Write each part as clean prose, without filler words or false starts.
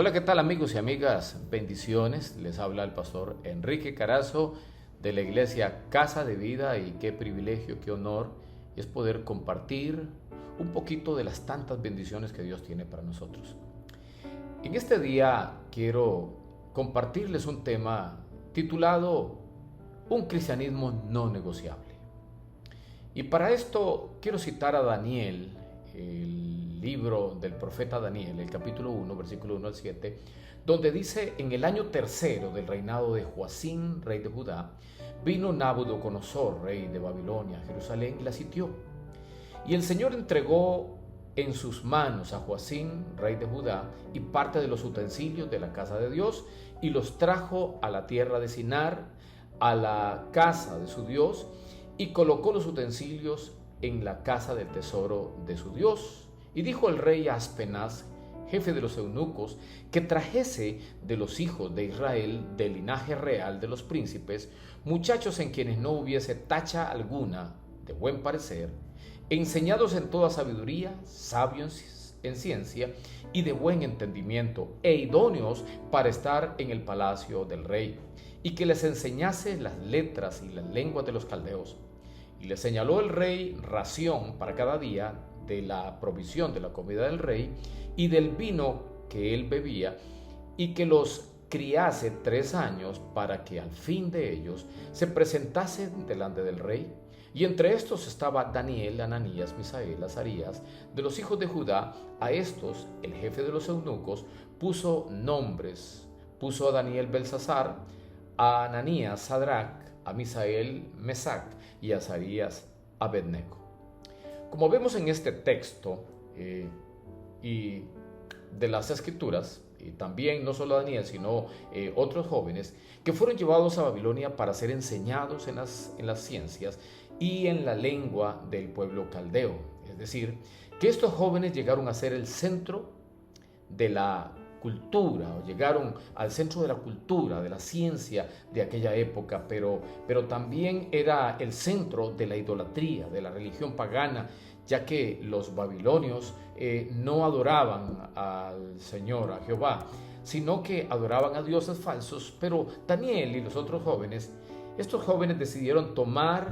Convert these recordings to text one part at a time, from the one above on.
Hola, ¿qué tal amigos y amigas? Bendiciones. Les habla el pastor Enrique Carazo de la iglesia Casa de Vida, y qué privilegio, qué honor es poder compartir un poquito de las tantas bendiciones que Dios tiene para nosotros. En este día quiero compartirles un tema titulado Un cristianismo no negociable. Y para esto quiero citar a Daniel, el libro del profeta Daniel, el capítulo 1, versículo 1 al 7, donde dice: en el año tercero del reinado de Joacim, rey de Judá, vino Nabucodonosor, rey de Babilonia, a Jerusalén, y la sitió. Y el Señor entregó en sus manos a Joacim, rey de Judá, y parte de los utensilios de la casa de Dios, y los trajo a la tierra de Sinar, a la casa de su Dios, y colocó los utensilios en la casa del tesoro de su Dios. Y dijo el rey a Aspenaz, jefe de los eunucos, que trajese de los hijos de Israel, del linaje real de los príncipes, muchachos en quienes no hubiese tacha alguna, de buen parecer, enseñados en toda sabiduría, sabios en ciencia y de buen entendimiento, e idóneos para estar en el palacio del rey, y que les enseñase las letras y las lenguas de los caldeos. Y le señaló el rey ración para cada día de la provisión de la comida del rey y del vino que él bebía, y que los criase 3 años, para que al fin de ellos se presentasen delante del rey. Y entre estos estaba Daniel, Ananías, Misael, Azarías, de los hijos de Judá. A estos el jefe de los eunucos puso nombres. Puso a Daniel Belsasar, a Ananías Sadrac, a Misael Mesac, y a Azarías Abednego. Como vemos en este texto y de las Escrituras, y también no solo Daniel, sino otros jóvenes que fueron llevados a Babilonia para ser enseñados en las ciencias y en la lengua del pueblo caldeo. Es decir, que estos jóvenes llegaron a ser el centro de la cultura, o llegaron al centro de la cultura, de la ciencia de aquella época, pero también era el centro de la idolatría, de la religión pagana, ya que los babilonios no adoraban al Señor, a Jehová, sino que adoraban a dioses falsos. Pero Daniel y los otros jóvenes, estos jóvenes decidieron tomar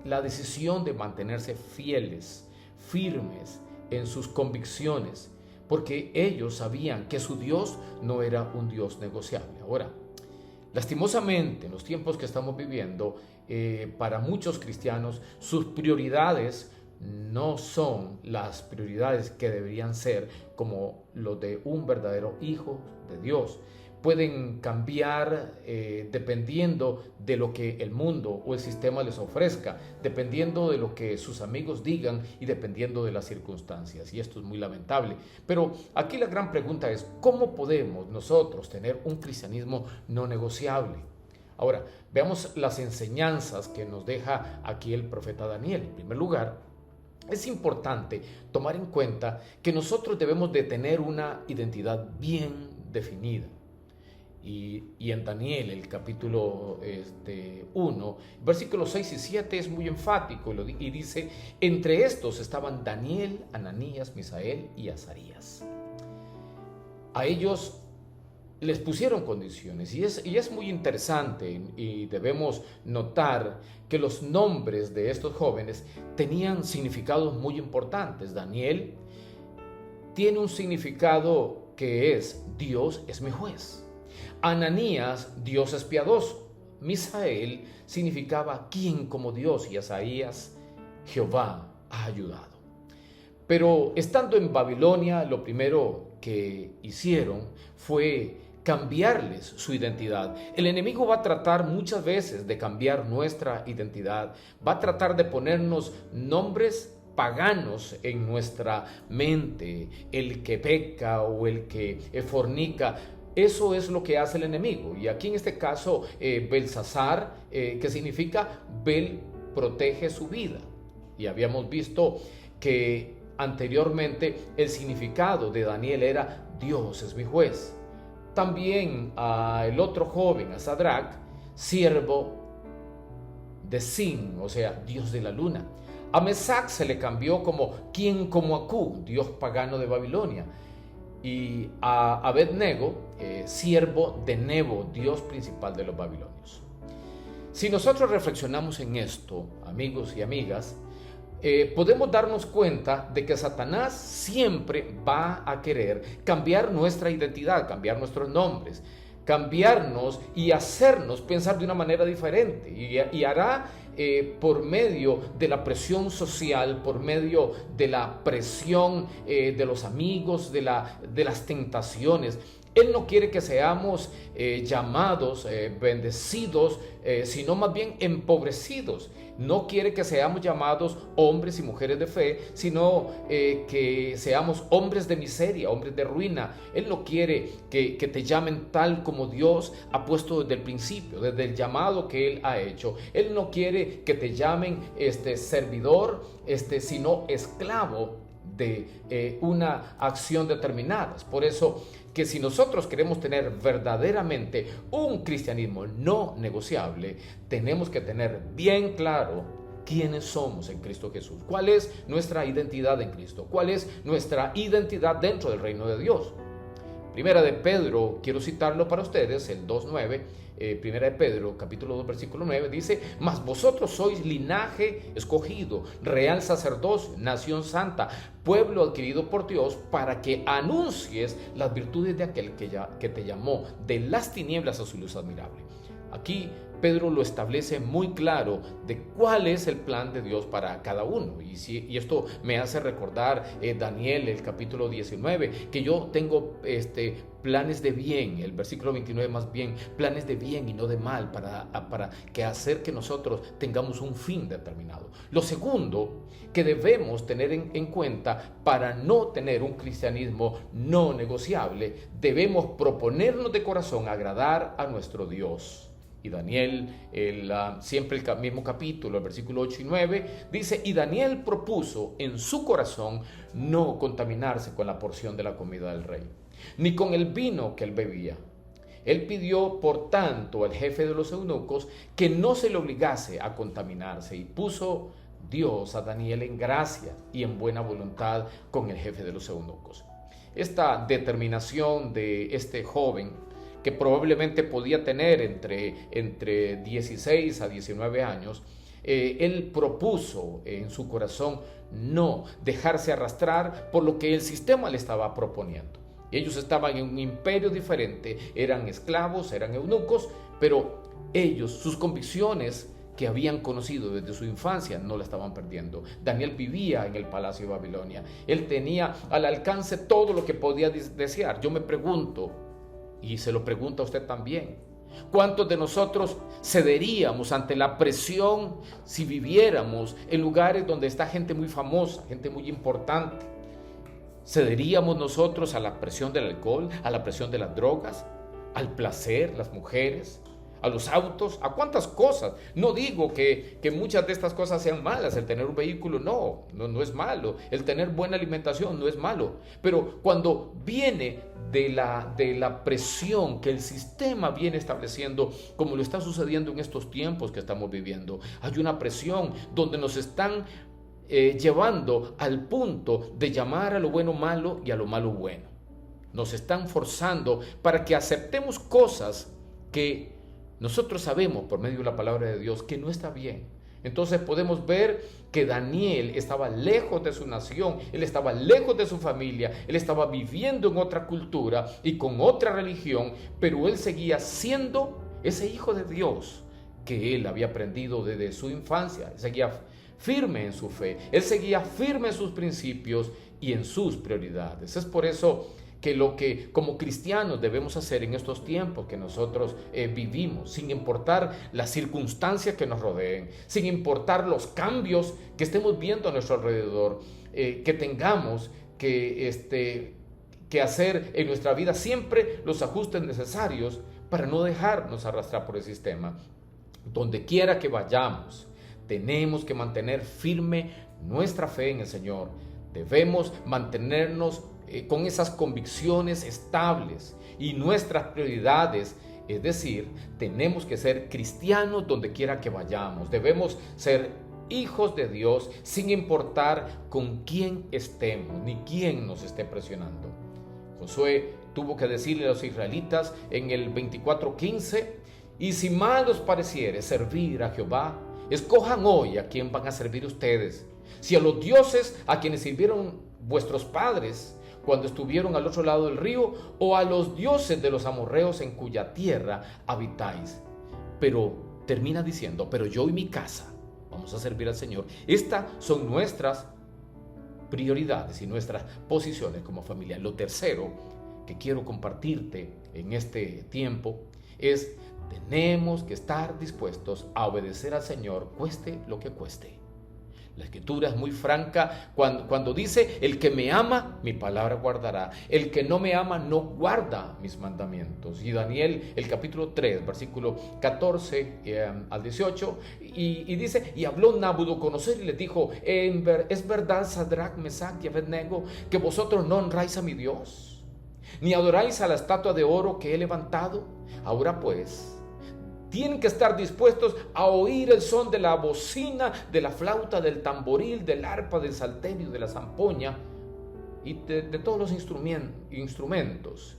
la decisión de mantenerse fieles, firmes en sus convicciones, porque ellos sabían que su Dios no era un Dios negociable. Ahora, lastimosamente, en los tiempos que estamos viviendo, para muchos cristianos, sus prioridades no son las prioridades que deberían ser como los de un verdadero hijo de Dios. Pueden cambiar dependiendo de lo que el mundo o el sistema les ofrezca, dependiendo de lo que sus amigos digan y dependiendo de las circunstancias. Y esto es muy lamentable. Pero aquí la gran pregunta es: ¿cómo podemos nosotros tener un cristianismo no negociable? Ahora, veamos las enseñanzas que nos deja aquí el profeta Daniel. En primer lugar, es importante tomar en cuenta que nosotros debemos de tener una identidad bien definida. Y en Daniel, el capítulo 1, versículos 6 y 7 es muy enfático y dice: entre estos estaban Daniel, Ananías, Misael y Azarías. A ellos les pusieron condiciones, y es muy interesante, y debemos notar que los nombres de estos jóvenes tenían significados muy importantes. Daniel tiene un significado que es: Dios es mi juez. Ananías, Dios es piadoso. Misael significaba ¿quién como Dios? Y Azarías, Jehová ha ayudado. Pero estando en Babilonia, lo primero que hicieron fue cambiarles su identidad. El enemigo va a tratar muchas veces de cambiar nuestra identidad, va a tratar de ponernos nombres paganos en nuestra mente, el que peca o el que fornica. Eso es lo que hace el enemigo. Y aquí en este caso, Belsasar, que significa Bel protege su vida. Y habíamos visto que anteriormente el significado de Daniel era Dios es mi juez. También el otro joven, a Sadrac, siervo de Sin, o sea, Dios de la luna. A Mesac se le cambió como quien como Acú, dios pagano de Babilonia. y a Abed-nego, siervo de Nebo, dios principal de los babilonios. Si nosotros reflexionamos en esto, amigos y amigas, podemos darnos cuenta de que Satanás siempre va a querer cambiar nuestra identidad, cambiar nuestros nombres, cambiarnos y hacernos pensar de una manera diferente, y hará por medio de la presión social, por medio de la presión de los amigos, de las tentaciones. Él no quiere que seamos llamados, bendecidos, sino más bien empobrecidos. No quiere que seamos llamados hombres y mujeres de fe, sino que seamos hombres de miseria, hombres de ruina. Él no quiere que te llamen tal como Dios ha puesto desde el principio, desde el llamado que Él ha hecho. Él no quiere que te llamen servidor, sino esclavo de una acción determinada. Por eso que si nosotros queremos tener verdaderamente un cristianismo no negociable, tenemos que tener bien claro quiénes somos en Cristo Jesús, cuál es nuestra identidad en Cristo, cuál es nuestra identidad dentro del reino de Dios. Primera de Pedro, quiero citarlo para ustedes, el 2.9, Primera de Pedro, capítulo 2, versículo 9, dice: mas vosotros sois linaje escogido, real sacerdocio, nación santa, pueblo adquirido por Dios, para que anuncies las virtudes de aquel que te llamó de las tinieblas a su luz admirable. Aquí Pedro lo establece muy claro de cuál es el plan de Dios para cada uno. Y esto me hace recordar Daniel, el capítulo 19, que yo tengo planes de bien, el versículo 29 más bien, planes de bien y no de mal, para que hacer que nosotros tengamos un fin determinado. Lo segundo que debemos tener en cuenta para no tener un cristianismo no negociable, debemos proponernos de corazón agradar a nuestro Dios. Y Daniel, siempre el mismo capítulo, el versículo 8 y 9, dice: y Daniel propuso en su corazón no contaminarse con la porción de la comida del rey, ni con el vino que él bebía. Él pidió, por tanto, al jefe de los eunucos que no se le obligase a contaminarse, y puso Dios a Daniel en gracia y en buena voluntad con el jefe de los eunucos. Esta determinación de este joven, que probablemente podía tener entre 16 a 19 años, él propuso en su corazón no dejarse arrastrar por lo que el sistema le estaba proponiendo. Ellos estaban en un imperio diferente, eran esclavos, eran eunucos, pero ellos, sus convicciones que habían conocido desde su infancia, no la estaban perdiendo. Daniel vivía en el palacio de Babilonia. Él tenía al alcance todo lo que podía desear. Yo me pregunto, y se lo pregunto a usted también, ¿cuántos de nosotros cederíamos ante la presión si viviéramos en lugares donde está gente muy famosa, gente muy importante? ¿Cederíamos nosotros a la presión del alcohol, a la presión de las drogas, al placer, las mujeres, a los autos, a cuántas cosas? No digo que muchas de estas cosas sean malas. El tener un vehículo no es malo. El tener buena alimentación no es malo. Pero cuando viene de la presión que el sistema viene estableciendo, como lo está sucediendo en estos tiempos que estamos viviendo, hay una presión donde nos están llevando al punto de llamar a lo bueno malo y a lo malo bueno. Nos están forzando para que aceptemos cosas que nosotros sabemos por medio de la palabra de Dios que no está bien. Entonces podemos ver que Daniel estaba lejos de su nación, él estaba lejos de su familia, él estaba viviendo en otra cultura y con otra religión, pero él seguía siendo ese hijo de Dios que él había aprendido desde su infancia. Él seguía firme en su fe, él seguía firme en sus principios y en sus prioridades. Es por eso que lo que como cristianos debemos hacer en estos tiempos que nosotros vivimos, sin importar las circunstancias que nos rodeen, sin importar los cambios que estemos viendo a nuestro alrededor, que tengamos que hacer en nuestra vida siempre los ajustes necesarios para no dejarnos arrastrar por el sistema. Donde quiera que vayamos, tenemos que mantener firme nuestra fe en el Señor. Debemos mantenernos con esas convicciones estables y nuestras prioridades, es decir, tenemos que ser cristianos donde quiera que vayamos. Debemos ser hijos de Dios sin importar con quién estemos ni quién nos esté presionando. Josué tuvo que decirle a los israelitas en el 24:15: y si mal os pareciere servir a Jehová, escojan hoy a quién van a servir ustedes, si a los dioses a quienes sirvieron vuestros padres cuando estuvieron al otro lado del río, o a los dioses de los amorreos en cuya tierra habitáis. Pero termina diciendo: pero yo y mi casa vamos a servir al Señor. Estas son nuestras prioridades y nuestras posiciones como familia. Lo tercero que quiero compartirte en este tiempo es: tenemos que estar dispuestos a obedecer al Señor, cueste lo que cueste. La Escritura es muy franca cuando dice: el que me ama, mi palabra guardará. El que no me ama, no guarda mis mandamientos. Y Daniel, el capítulo 3, versículo 14 al 18, y dice: y habló Nabucodonosor y les dijo: ¿es verdad, Sadrach, Mesach y Abednego, que vosotros no honráis a mi Dios, ni adoráis a la estatua de oro que he levantado? Ahora pues, tienen que estar dispuestos a oír el son de la bocina, de la flauta, del tamboril, del arpa, del salterio, de la zampoña y de todos los instrumentos.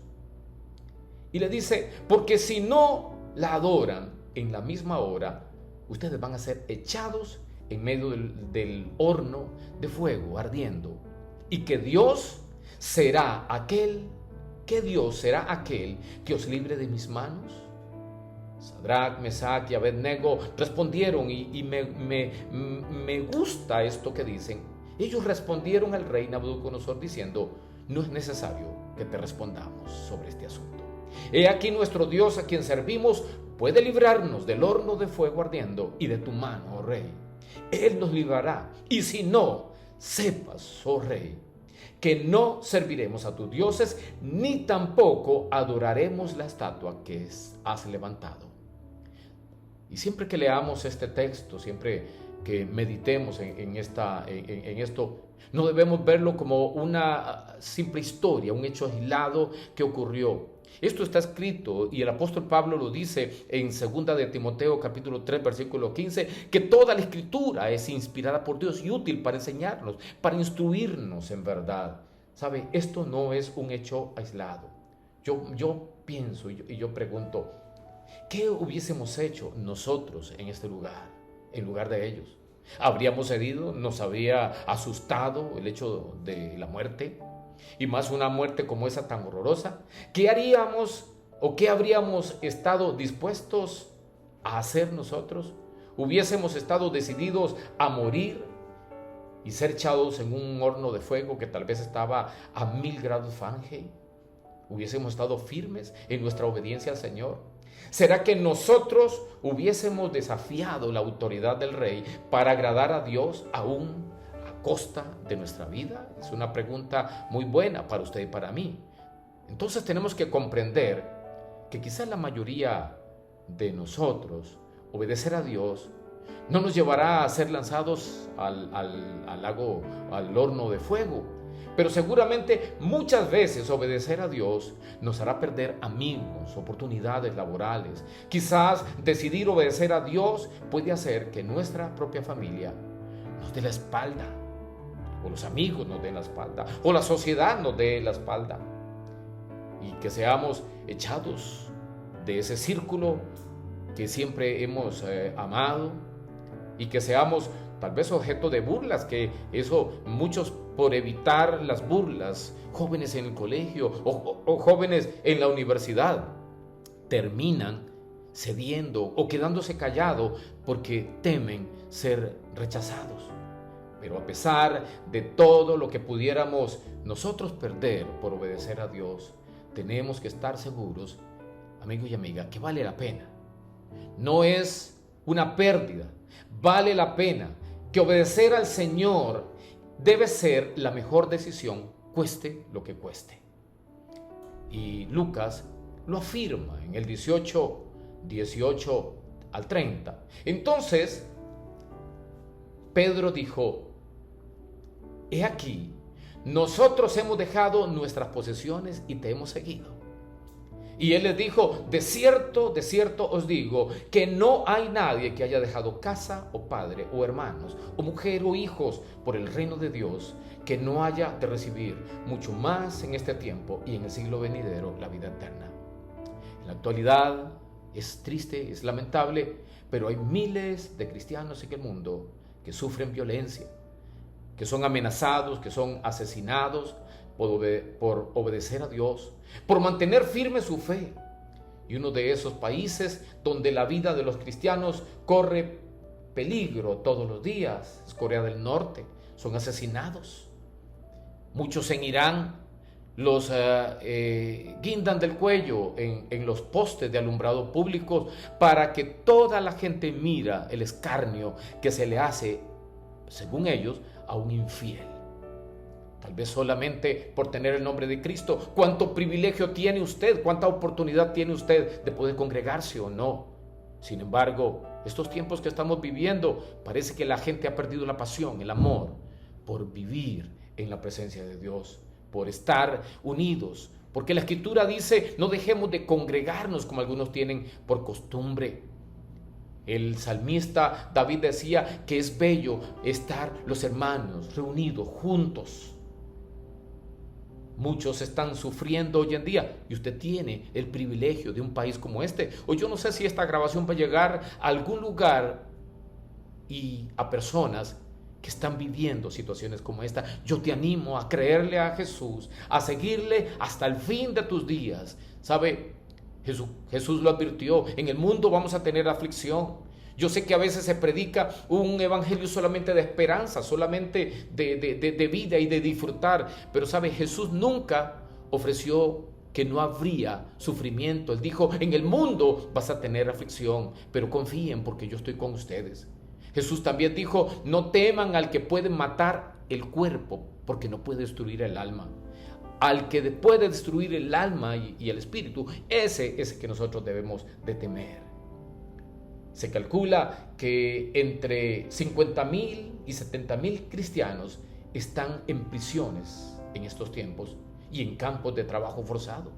Y le dice: porque si no la adoran en la misma hora, ustedes van a ser echados en medio del horno de fuego ardiendo. Y que Dios será aquel que os libre de mis manos. Sadrach, Mesach y Abednego respondieron, y me gusta esto que dicen. Ellos respondieron al rey Nabucodonosor diciendo: no es necesario que te respondamos sobre este asunto. He aquí nuestro Dios, a quien servimos, puede librarnos del horno de fuego ardiendo y de tu mano, oh rey. Él nos librará. Y si no, sepas, oh rey, que no serviremos a tus dioses, ni tampoco adoraremos la estatua que has levantado. Y siempre que leamos este texto, siempre que meditemos en esto, no debemos verlo como una simple historia, un hecho aislado que ocurrió. Esto está escrito, y el apóstol Pablo lo dice en 2 de Timoteo capítulo 3 versículo 15, que toda la escritura es inspirada por Dios y útil para enseñarnos, para instruirnos en verdad. ¿Sabe? Esto no es un hecho aislado. Yo pienso y yo pregunto: ¿qué hubiésemos hecho nosotros en este lugar, en lugar de ellos? ¿Habríamos cedido? ¿Nos habría asustado el hecho de la muerte? Y más una muerte como esa tan horrorosa. ¿Qué haríamos o qué habríamos estado dispuestos a hacer nosotros? ¿Hubiésemos estado decididos a morir y ser echados en un horno de fuego que tal vez estaba a 1000 grados Fahrenheit? ¿Hubiésemos estado firmes en nuestra obediencia al Señor? ¿Será que nosotros hubiésemos desafiado la autoridad del rey para agradar a Dios aún a costa de nuestra vida? Es una pregunta muy buena para usted y para mí. Entonces tenemos que comprender que quizás la mayoría de nosotros, obedecer a Dios no nos llevará a ser lanzados al lago, al horno de fuego. Pero seguramente muchas veces obedecer a Dios nos hará perder amigos, oportunidades laborales. Quizás decidir obedecer a Dios puede hacer que nuestra propia familia nos dé la espalda, o los amigos nos den la espalda, o la sociedad nos dé la espalda, y que seamos echados de ese círculo que siempre hemos amado, y que seamos tal vez objeto de burlas, que eso muchos, por evitar las burlas, jóvenes en el colegio o jóvenes en la universidad, terminan cediendo o quedándose callados porque temen ser rechazados. Pero a pesar de todo lo que pudiéramos nosotros perder por obedecer a Dios, tenemos que estar seguros, amigos y amigas, que vale la pena. No es una pérdida, vale la pena, que obedecer al Señor debe ser la mejor decisión, cueste lo que cueste. Y Lucas lo afirma en el 18 al 30. Entonces, Pedro dijo: he aquí, nosotros hemos dejado nuestras posesiones y te hemos seguido. Y él les dijo, de cierto os digo, que no hay nadie que haya dejado casa o padre o hermanos o mujer o hijos por el reino de Dios, que no haya de recibir mucho más en este tiempo y en el siglo venidero la vida eterna. En la actualidad es triste, es lamentable, pero hay miles de cristianos en el mundo que sufren violencia, que son amenazados, que son asesinados por obedecer a Dios, por mantener firme su fe. Y uno de esos países donde la vida de los cristianos corre peligro todos los días es Corea del Norte. Son asesinados. Muchos en Irán los guindan del cuello en los postes de alumbrado públicos para que toda la gente mira el escarnio que se le hace, según ellos, a un infiel. Tal vez solamente por tener el nombre de Cristo. ¿Cuánto privilegio tiene usted? ¿Cuánta oportunidad tiene usted de poder congregarse o no? Sin embargo, estos tiempos que estamos viviendo, parece que la gente ha perdido la pasión, el amor, por vivir en la presencia de Dios, por estar unidos. Porque la Escritura dice, no dejemos de congregarnos como algunos tienen por costumbre. El salmista David decía que es bello estar los hermanos reunidos juntos. Muchos están sufriendo hoy en día y usted tiene el privilegio de un país como este. O yo no sé si esta grabación va a llegar a algún lugar y a personas que están viviendo situaciones como esta. Yo te animo a creerle a Jesús, a seguirle hasta el fin de tus días. ¿Sabe? Jesús lo advirtió, en el mundo vamos a tener aflicción. Yo sé que a veces se predica un evangelio solamente de esperanza, solamente de vida y de disfrutar, pero sabe, Jesús nunca ofreció que no habría sufrimiento. Él dijo, en el mundo vas a tener aflicción, pero confíen porque yo estoy con ustedes. Jesús también dijo, no teman al que puede matar el cuerpo, porque no puede destruir el alma. Al que puede destruir el alma y el espíritu, ese es el que nosotros debemos de temer. Se calcula que entre 50,000 y 70,000 cristianos están en prisiones en estos tiempos y en campos de trabajo forzado.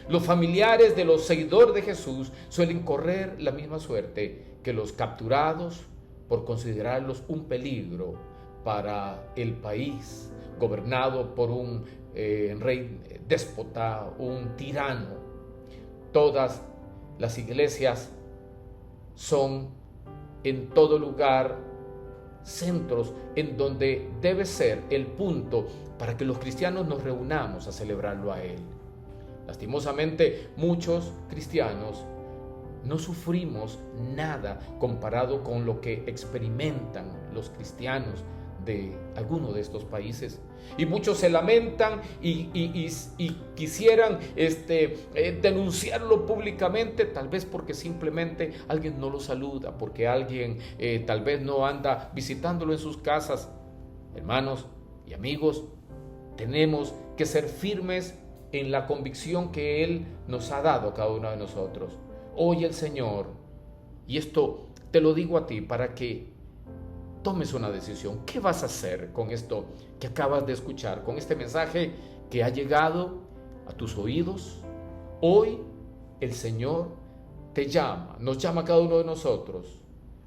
Los familiares de los seguidores de Jesús suelen correr la misma suerte que los capturados por considerarlos un peligro para el país gobernado por un rey déspota, un tirano. Todas las iglesias son en todo lugar centros en donde debe ser el punto para que los cristianos nos reunamos a celebrarlo a Él. Lastimosamente, muchos cristianos no sufrimos nada comparado con lo que experimentan los cristianos de alguno de estos países. Y muchos se lamentan y quisieran denunciarlo públicamente, tal vez porque simplemente alguien no lo saluda, porque alguien tal vez no anda visitándolo en sus casas. Hermanos y amigos, tenemos que ser firmes en la convicción que Él nos ha dado a cada uno de nosotros. Hoy el Señor, y esto te lo digo a ti para que tomes una decisión. ¿Qué vas a hacer con esto que acabas de escuchar, con este mensaje que ha llegado a tus oídos? Hoy el Señor te llama, nos llama a cada uno de nosotros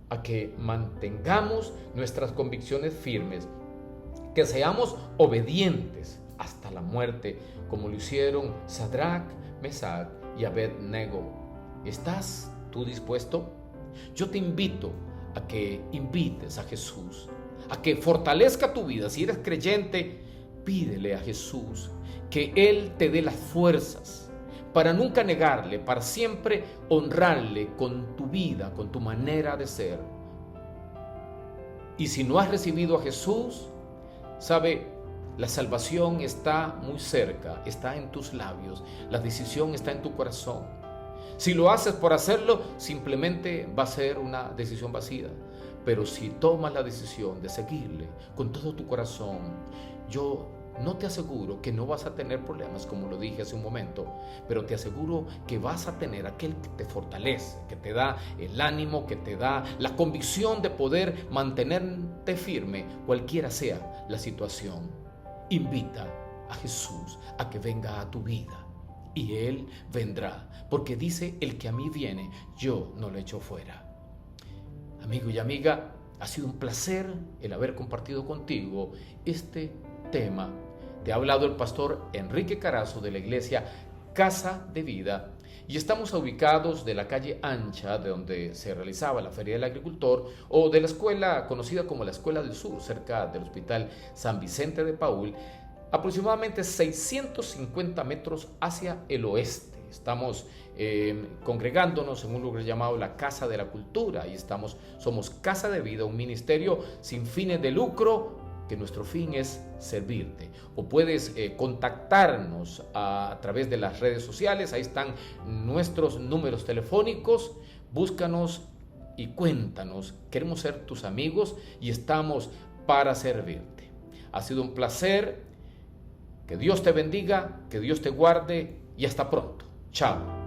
a que mantengamos nuestras convicciones firmes, que seamos obedientes hasta la muerte, como lo hicieron Sadrach, Mesach y Abed-nego. ¿Estás tú dispuesto? Yo te invito a que invites a Jesús, a que fortalezca tu vida. Si eres creyente, pídele a Jesús que Él te dé las fuerzas para nunca negarle, para siempre honrarle con tu vida, con tu manera de ser. Y si no has recibido a Jesús, sabe, la salvación está muy cerca, está en tus labios, la decisión está en tu corazón. Si lo haces por hacerlo, simplemente va a ser una decisión vacía. Pero si tomas la decisión de seguirle con todo tu corazón, yo no te aseguro que no vas a tener problemas, como lo dije hace un momento, pero te aseguro que vas a tener aquel que te fortalece, que te da el ánimo, que te da la convicción de poder mantenerte firme, cualquiera sea la situación. Invita a Jesús a que venga a tu vida. y Él vendrá, porque dice: el que a mí viene, yo no lo echo fuera. Amigo y amiga, ha sido un placer el haber compartido contigo este tema. Te ha hablado el pastor Enrique Carazo de la iglesia Casa de Vida, y estamos ubicados de la calle Ancha, de donde se realizaba la Feria del Agricultor, o de la escuela conocida como la Escuela del Sur, cerca del Hospital San Vicente de Paúl, aproximadamente 650 metros hacia el oeste. Estamos congregándonos en un lugar llamado la Casa de la Cultura, y somos Casa de Vida, un ministerio sin fines de lucro, que nuestro fin es servirte. O puedes contactarnos a través de las redes sociales, ahí están nuestros números telefónicos, búscanos y cuéntanos, queremos ser tus amigos y estamos para servirte. Ha sido un placer, que Dios te bendiga, que Dios te guarde y hasta pronto. Chao.